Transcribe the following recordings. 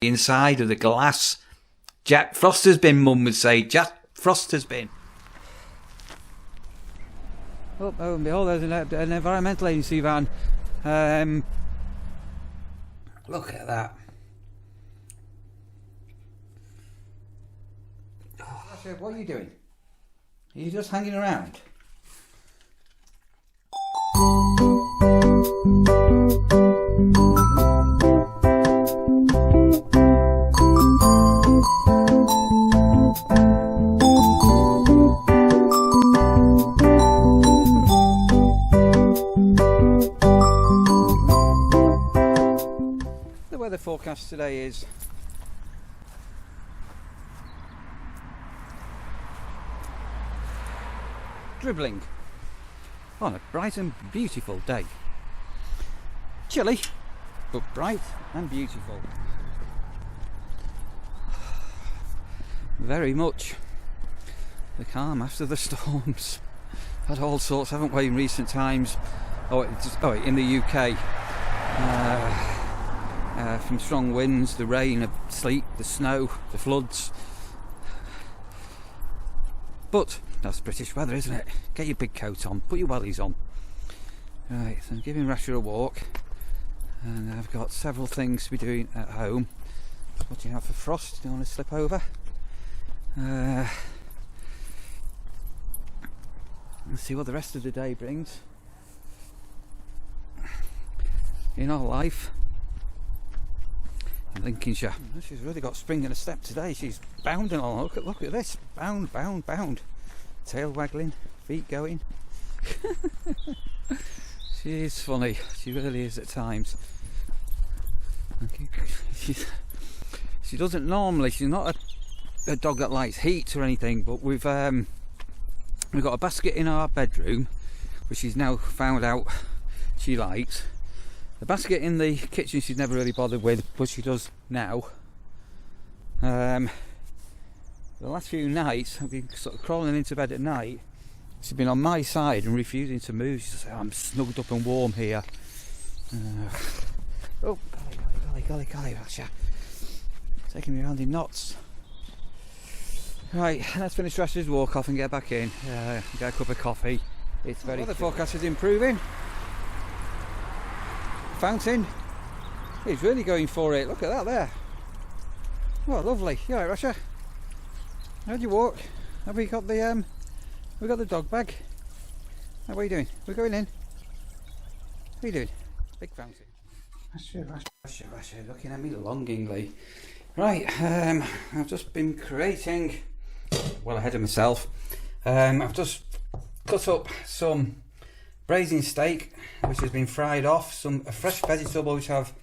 inside of the glass. Jack Frost has been, Mum would say. Jack Frost has been. Oh and behold, there's an environmental agency van. Look at that. Oh, what are you doing? Are you just hanging around? The weather forecast today is dribbling on a bright and beautiful day. Chilly, but bright and beautiful. Very much the calm after the storms. Had all sorts, haven't we, in recent times? In the UK. From strong winds, the rain, the sleet, the snow, the floods. But that's British weather, isn't it? Get your big coat on, put your wellies on. Right, so I'm giving Rasher a walk, and I've got several things to be doing at home. Watching out for frost, don't want to slip over. Let's see what the rest of the day brings. In our life in Lincolnshire. She's really got spring in her step today. She's bounding along. Look at this. Bound, bound, bound. Tail waggling, feet going. She is funny. She really is at times. She doesn't normally. She's not a dog that likes heat or anything. But we've got a basket in our bedroom, which she's now found out she likes. The basket in the kitchen she's never really bothered with, but she does now. The last few nights, I've been sort of crawling into bed at night. She's been on my side and refusing to move. She's like, I'm snugged up and warm here. Oh, golly, Rasher. Taking me around in knots. Right, let's finish Rasher's walk off and get back in. Get a cup of coffee. It's very the forecast is improving. Fountain. He's really going for it. Look at that there. Oh, lovely. You alright, Rasher? How'd you walk? Have we got the dog bag? What are you doing? We're going in. What are you doing? Big fountain. Rasher, looking at me longingly. Right, I've just been creating, well ahead of myself. I've just cut up some braising steak, which has been fried off, a fresh vegetable which I've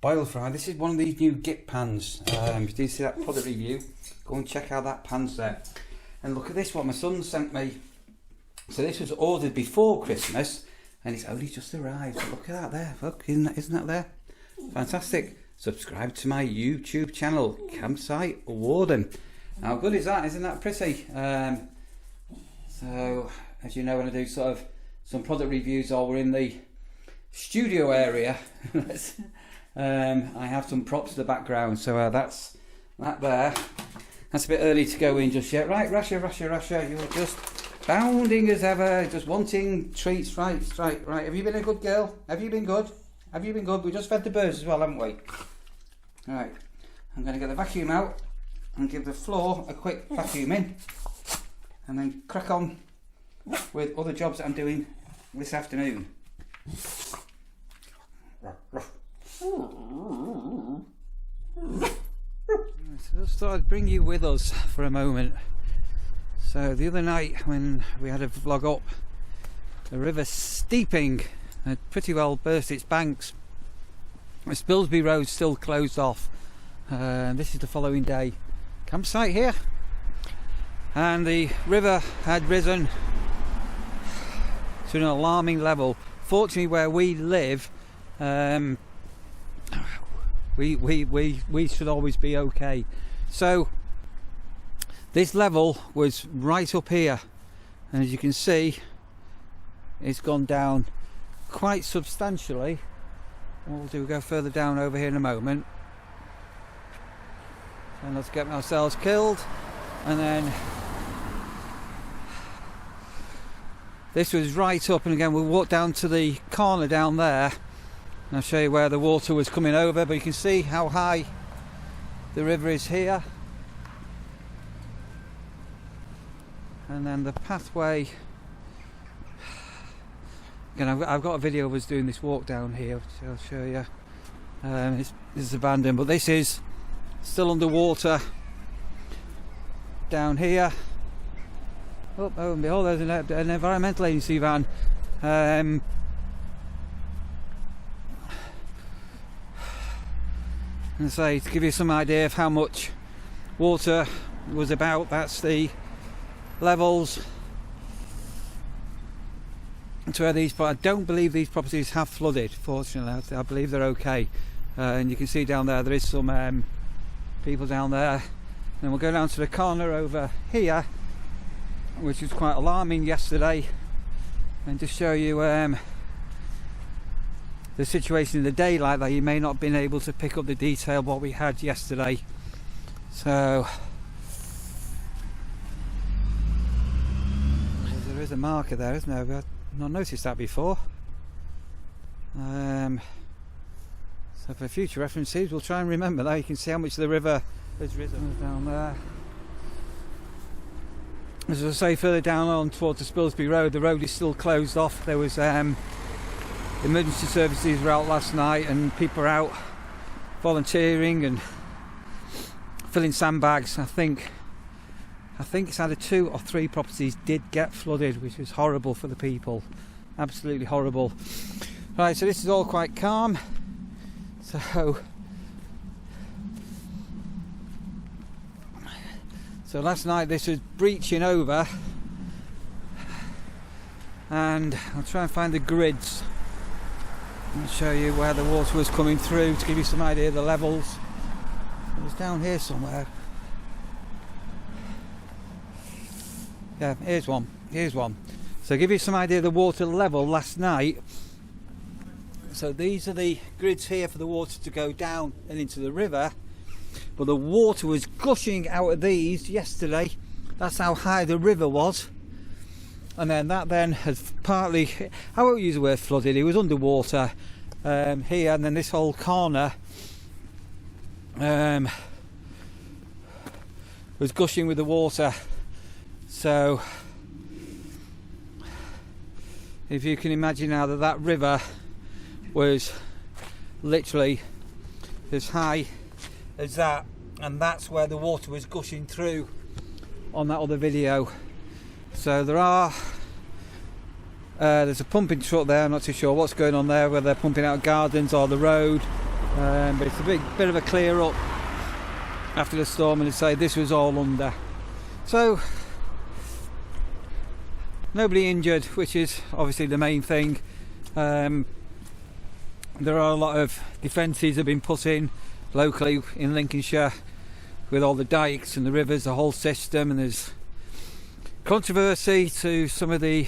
boiled fried. This is one of these new Git pans. Did you see that product review? Go and check out that pan set. And look at this, what my son sent me. So this was ordered before Christmas, and it's only just arrived. Look at that there. Look, isn't that there? Fantastic. Subscribe to my YouTube channel, Campsite Warden. How good is that? Isn't that pretty? So, as you know, when I do sort of some product reviews or we're in the studio area, I have some props in the background. So that's that there. That's a bit early to go in just yet. Right, Rasher, you're just bounding as ever, just wanting treats. Right. Have you been a good girl? Have you been good? We just fed the birds as well, haven't we? Right, I'm going to get the vacuum out and give the floor a quick vacuum in, and then crack on with other jobs that I'm doing this afternoon. So I just thought I'd bring you with us for a moment. So the other night when we had a vlog up, the river Steeping had pretty well burst its banks. The Spilsby Road still closed off. This is the following day. Campsite here, and the river had risen to an alarming level. Fortunately, where we live, we should always be okay. So this level was right up here, and as you can see, it's gone down quite substantially. What we'll do, we'll go further down over here in a moment. and let's get ourselves killed. And then this was right up, and again we'll walk down to the corner down there and I'll show you where the water was coming over, but you can see how high the river is here. And then the pathway, again I've got a video of us doing this walk down here, which I'll show you. This is abandoned, but this is still underwater down here. Oh and behold, there's an environmental agency van. And say, to give you some idea of how much water was about, that's the levels to where these, but I don't believe these properties have flooded, fortunately. I believe they're okay. And you can see down there is some people down there. And then we'll go down to the corner over here, which was quite alarming yesterday, and just show you the situation in the daylight that you may not have been able to pick up the detail of what we had yesterday. So there is a marker there, isn't there? I've not noticed that before. So for future references we'll try and remember that. You can see how much the river has risen down there. As I say, further down on towards the Spilsby Road, the road is still closed off. There was emergency services were out last night, and people are out volunteering and filling sandbags. I think it's either 2 or 3 properties did get flooded, which was horrible for the people, absolutely horrible. Right, so this is all quite calm. So last night this was breaching over, and I'll try and find the grids and show you where the water was coming through to give you some idea of the levels. It was down here somewhere. Yeah, here's one. So give you some idea of the water level last night. So these are the grids here for the water to go down and into the river, but the water was gushing out of these yesterday. That's how high the river was. And then that then has partly, I won't use the word flooded, it was underwater here, and then this whole corner was gushing with the water. So if you can imagine now that river was literally as high as that, and that's where the water was gushing through on that other video. So there's a pumping truck there. I'm not too sure what's going on there, whether they're pumping out gardens or the road, but it's a bit of a clear up after the storm, and they say this was all under. So nobody injured, which is obviously the main thing. There are a lot of defences have been put in locally in Lincolnshire with all the dikes and the rivers, the whole system, and there's controversy to some of the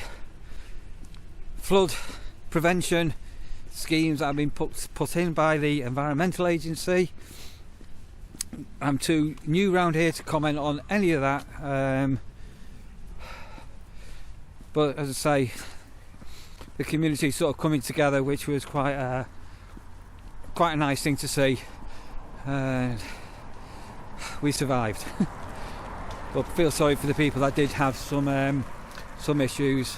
flood prevention schemes that have been put in by the Environmental Agency. I'm too new round here to comment on any of that, but as I say, the community sort of coming together, which was quite a nice thing to see. We survived. But feel sorry for the people that did have some issues.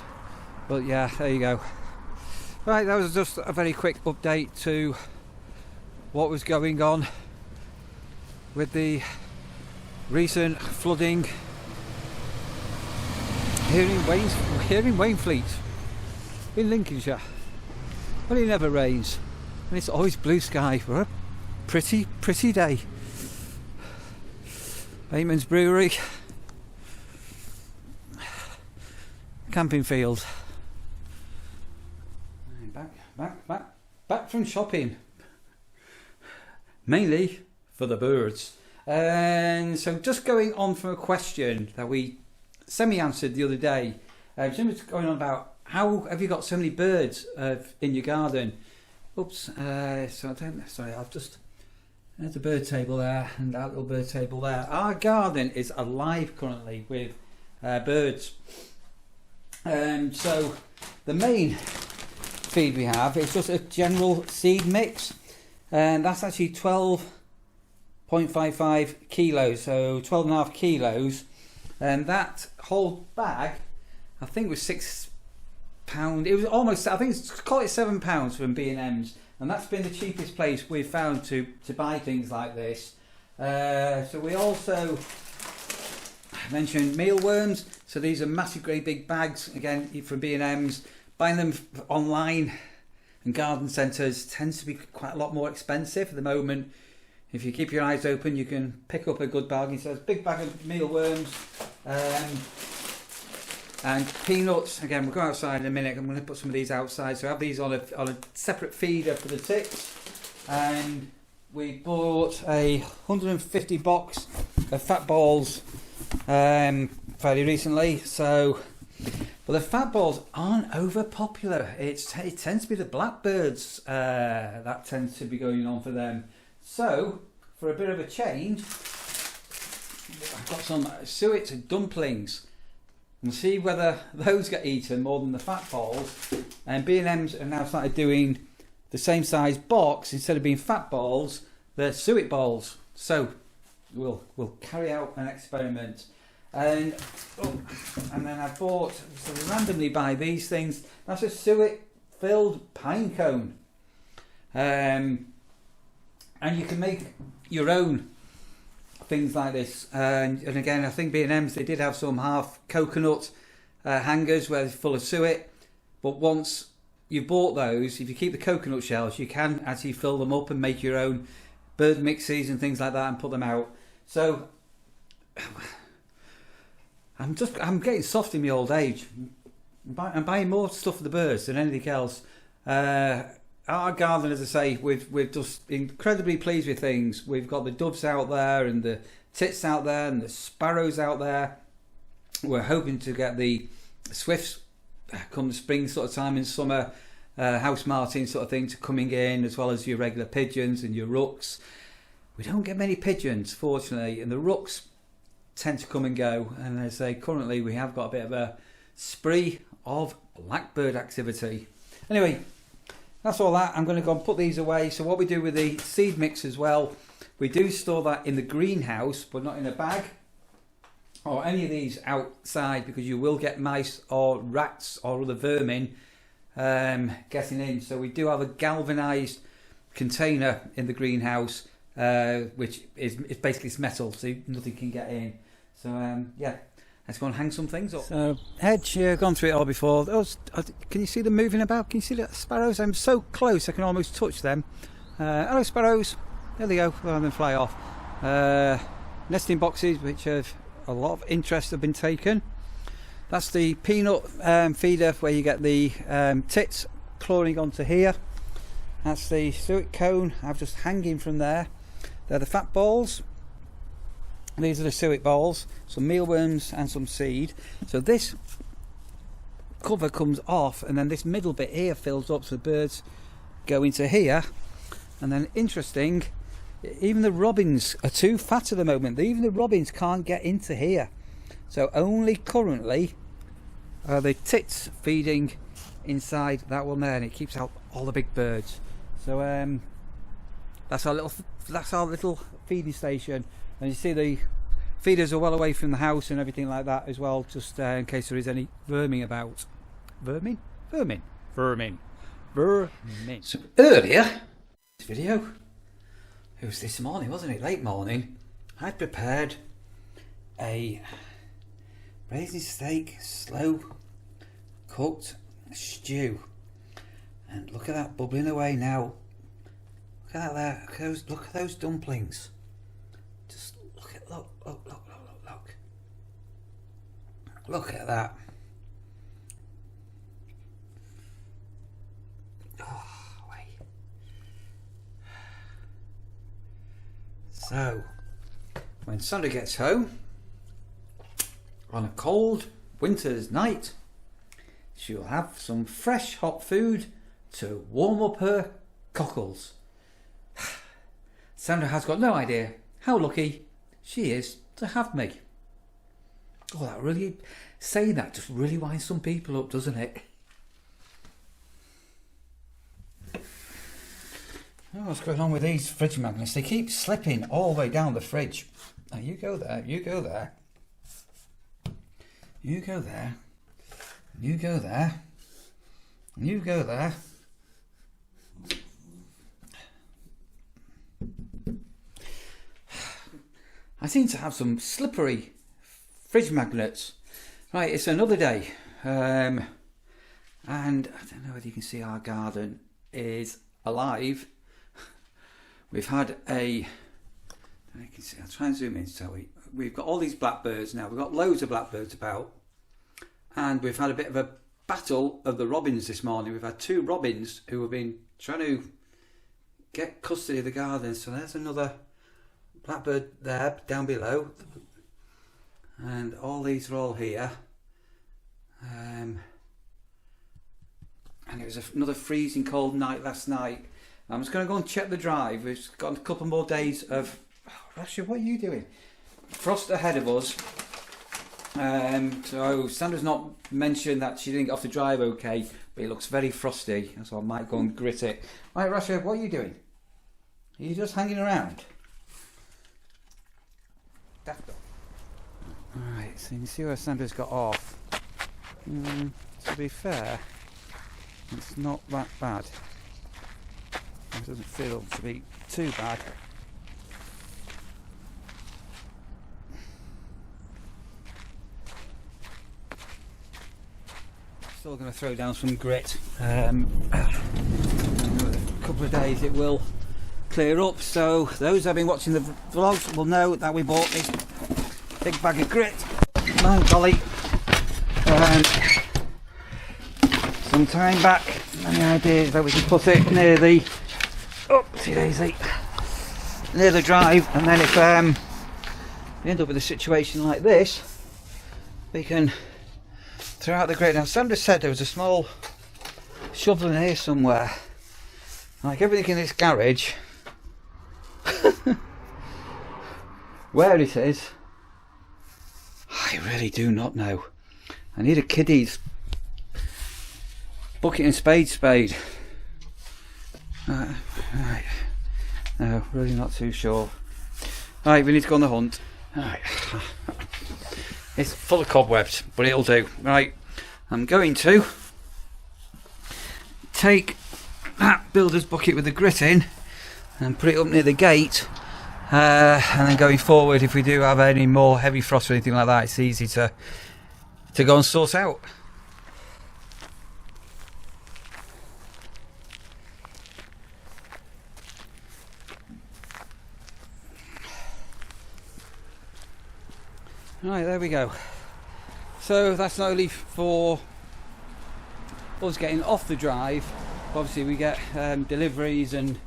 But yeah, there you go. Right, that was just a very quick update to what was going on with the recent flooding here in Wainfleet in Lincolnshire. Well, it never rains, and it's always blue sky for a pretty day. Bateman's Brewery, camping field. Back from shopping, mainly for the birds. And so just going on from a question that we semi-answered the other day, somebody was going on about how have you got so many birds in your garden. Oops, sorry, I've just There's a bird table there and that little bird table there. Our garden is alive currently with birds. So the main feed we have is just a general seed mix, and that's actually 12.55 kilos, so 12.5 kilos, and that whole bag I think was £6. It was almost, I think it's, call it £7 from B&M's, and that's been the cheapest place we've found to buy things like this. So we also mentioned mealworms, so these are massive great big bags, again from B&M's. Buying them online and garden centres tends to be quite a lot more expensive at the moment. If you keep your eyes open, you can pick up a good bargain. So it's a big bag of mealworms and peanuts. Again, we'll go outside in a minute. I'm going to put some of these outside. So I have these on a separate feeder for the ticks. And we bought a 150 box of fat balls fairly recently. So, but the fat balls aren't over popular. It tends to be the blackbirds that tends to be going on for them. So, for a bit of a change, I've got some suet dumplings. We'll see whether those get eaten more than the fat balls. And B&M's have now started doing the same size box, instead of being fat balls, they're suet balls. So, we'll carry out an experiment. And then I bought, so we randomly buy these things. That's a suet filled pine cone. And you can make your own things like this. And again, I think B&M's, they did have some half coconut hangers where they're full of suet. But once you've bought those, if you keep the coconut shells, you can actually fill them up and make your own bird mixes and things like that and put them out. So I'm getting soft in my old age. I'm buying more stuff for the birds than anything else. Our garden, as I say, we're just incredibly pleased with things. We've got the doves out there and the tits out there and the sparrows out there. We're hoping to get the swifts come spring sort of time in summer, house martin sort of thing to coming in, as well as your regular pigeons and your rooks. We don't get many pigeons, fortunately, and the rooks tend to come and go. And as I say, currently we have got a bit of a spree of blackbird activity. Anyway, that's all that. I'm going to go and put these away. So what we do with the seed mix as well, we do store that in the greenhouse, but not in a bag or any of these outside, because you will get mice or rats or other vermin getting in. So we do have a galvanised container in the greenhouse, which is basically metal, so nothing can get in. So yeah, let's go and hang some things up. So hedge, gone through it all before. Those, can you see them moving about? Can you see the sparrows? I'm so close I can almost touch them. Hello sparrows. There they go. Rather than fly off. Nesting boxes, which have a lot of interest, have been taken. That's the peanut feeder where you get the tits clawing onto here. That's the suet cone. I've just hanging from there. They're the fat balls. These are the suet balls, some mealworms and some seed. So this cover comes off, and then this middle bit here fills up, so the birds go into here. And then interesting, even the robins are too fat at the moment. Even the robins can't get into here. So only currently are the tits feeding inside that one there, and it keeps out all the big birds. So that's our little feeding station. And you see the feeders are well away from the house and everything like that as well, just in case there is any vermin about. Vermin. So earlier, this video, it was this morning, wasn't it? Late morning. I'd prepared a braised steak, slow cooked stew. And look at that bubbling away now. Look at that there. Look at those dumplings. Just look. Look at that. Oh, wait. So, when Sandra gets home on a cold winter's night, she'll have some fresh hot food to warm up her cockles. Sandra has got no idea how lucky she is to have me. Oh, that really, saying that just really winds some people up, doesn't it? Oh, what's going on with these fridge magnets? They keep slipping all the way down the fridge. Now you go there, you go there. You go there. You go there. You go there. I seem to have some slippery fridge magnets. Right, it's another day. And I don't know whether you can see our garden is alive. We've had a... You can see, I'll try and zoom in so we've got all these blackbirds now. We've got loads of blackbirds about. And we've had a bit of a battle of the robins this morning. We've had 2 robins who have been trying to get custody of the garden. So there's another blackbird there down below. And all these are all here. And it was another freezing cold night last night. I'm just going to go and check the drive. We've got a couple more days of... Oh, Rasha, what are you doing? Frost ahead of us. So Sandra's not mentioned that she didn't get off the drive okay, but it looks very frosty, so I might go and grit it. Right, Rasha, what are you doing? Are you just hanging around? Alright, so you can see where Sandra's got off. To be fair, it's not that bad. It doesn't feel to be too bad. Still going to throw down some grit. A couple of days it will clear up. So those who have been watching the vlogs will know that we bought this big bag of grit. My golly, some time back. And the idea is that we can put it near the near the drive, and then if we end up with a situation like this, we can throw out the grit. Now Sandra said there was a small shovel in here somewhere. Like everything in this garage, where it is, I really do not know. I need a kiddie's bucket and spade. Right. No, really not too sure. Right, we need to go on the hunt. Right. It's full of cobwebs, but it'll do. Right, I'm going to take that builder's bucket with the grit in and put it up near the gate, and then going forward, if we do have any more heavy frost or anything like that, it's easy to go and sort out. Right, there we go. So that's not only for us getting off the drive, obviously we get deliveries and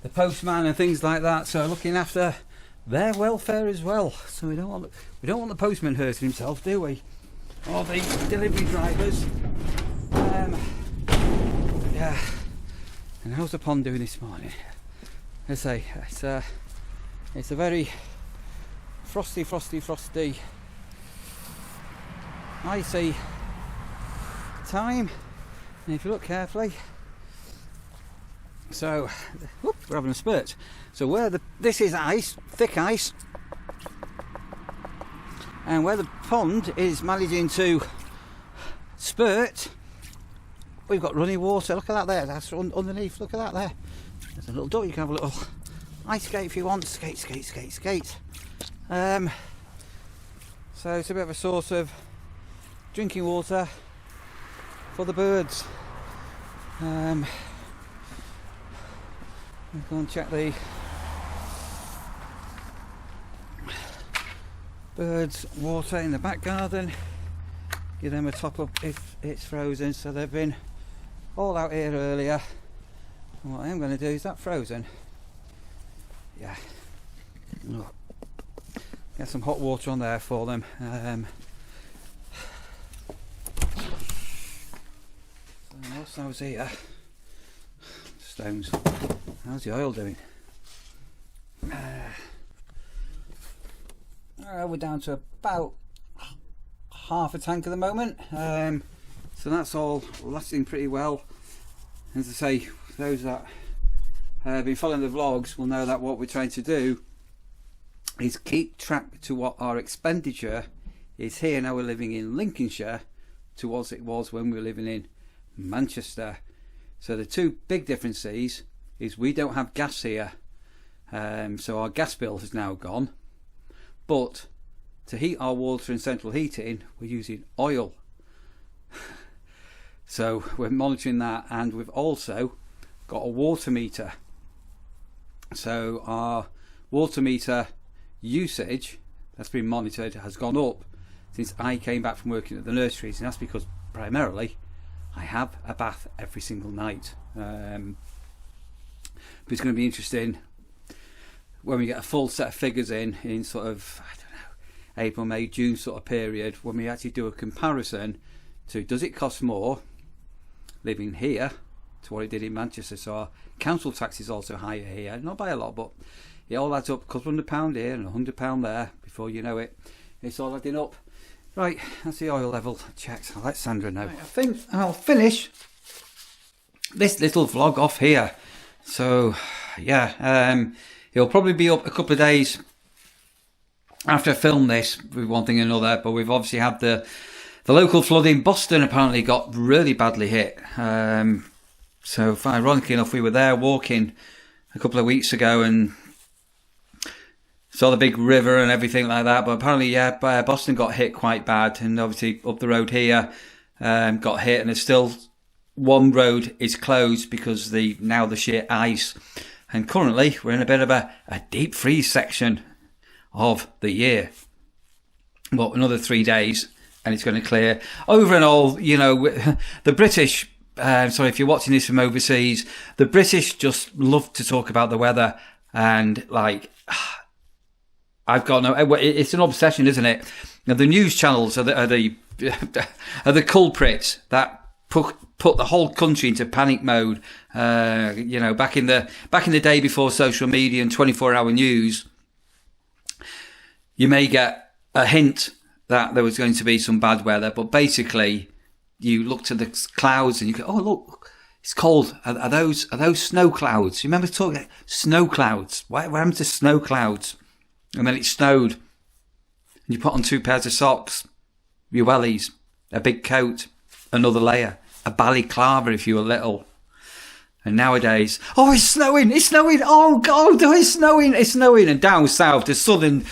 the postman and things like that, so looking after their welfare as well. So we don't want the postman hurting himself, do we? Or the delivery drivers. Yeah. And how's the pond doing this morning? Let's say it's a very frosty, icy time, and if you look carefully, so whoop, we're having a spurt. So where this is ice, thick ice, and where the pond is managing to spurt, we've got running water. Look at that there, that's underneath, look at that there. There's a little duck, you can have a little ice skate if you want. Skate. So it's a bit of a source of drinking water for the birds. We'll go and check the birds' water in the back garden, give them a top up if it's frozen. So they've been all out here earlier, and what I am going to do, is that frozen? Yeah. Get some hot water on there for them. What's those here? Stones. How's the oil doing? We're down to about half a tank at the moment, so that's all lasting pretty well. As I say, those that have been following the vlogs will know that what we're trying to do is keep track to what our expenditure is here now we're living in Lincolnshire to what it was when we were living in Manchester. So the two big differences is we don't have gas here, so our gas bill has now gone, but to heat our water and central heating we're using oil. So we're monitoring that, and we've also got a water meter. So our water meter usage that's been monitored has gone up since I came back from working at the nurseries, and that's because primarily I have a bath every single night. But it's going to be interesting when we get a full set of figures in sort of, I don't know, April, May, June sort of period, when we actually do a comparison to does it cost more living here to what it did in Manchester. So our council tax is also higher here, not by a lot, but it all adds up. A couple £100 here and £100 there. Before you know it, it's all adding up. Right, that's the oil level checked. I'll let Sandra know. Right, I think I'll finish this little vlog off here. So yeah, it'll probably be up a couple of days after I film this with one thing or another, but we've obviously had the local flood in Boston apparently got really badly hit. So ironically enough, we were there walking a couple of weeks ago and saw the big river and everything like that, but apparently Boston got hit quite bad, and obviously up the road here got hit, and there's still one road is closed because now the sheer ice, and currently we're in a bit of a deep freeze section of the year. Well, another 3 days and it's going to clear. Over and all, you know, the British, sorry if you're watching this from overseas, the British just love to talk about the weather, and like, I've got no, it's an obsession, isn't it? Now, the news channels are the culprits that put the whole country into panic mode. You know, back in the day before social media and 24-hour news, you may get a hint that there was going to be some bad weather, but basically you look at the clouds and you go, oh look, it's cold. Are those snow clouds? You remember talking about snow clouds? What happened to snow clouds? And then it snowed, and you put on 2 pairs of socks, your wellies, a big coat, another layer, a balaclava if you were little. And nowadays, oh, it's snowing, oh God, oh, it's snowing. And down south, the southern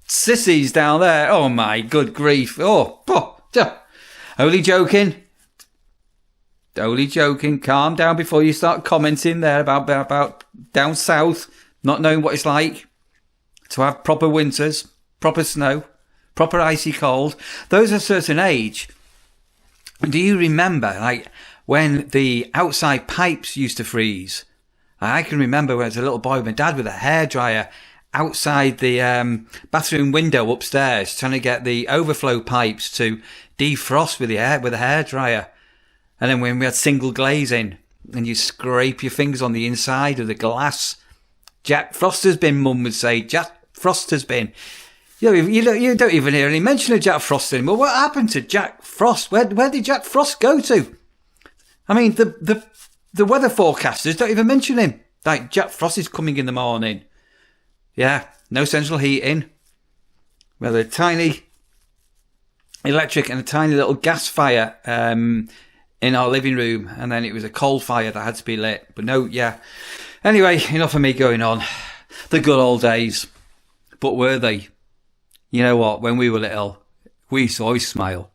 sissies down there, oh my good grief, only joking, calm down before you start commenting there about down south, not knowing what it's like to have proper winters, proper snow, proper icy cold. Those of a certain age, do you remember, like, when the outside pipes used to freeze? I can remember when I was a little boy with my dad with a hairdryer outside the bathroom window upstairs, trying to get the overflow pipes to defrost with a hairdryer. And then when we had single glazing, and you scrape your fingers on the inside of the glass. Jack Frost has been, Mum would say. Jack Frost has been. You don't even hear any mention of Jack Frost anymore. What happened to Jack Frost? Where did Jack Frost go to? I mean, the weather forecasters don't even mention him. Like, Jack Frost is coming in the morning. Yeah, no central heating. Well, a tiny electric and a tiny little gas fire in our living room, and then it was a coal fire that had to be lit. But no, yeah. Anyway, enough of me going on. The good old days. But were they? You know what? When we were little, we used to always smile.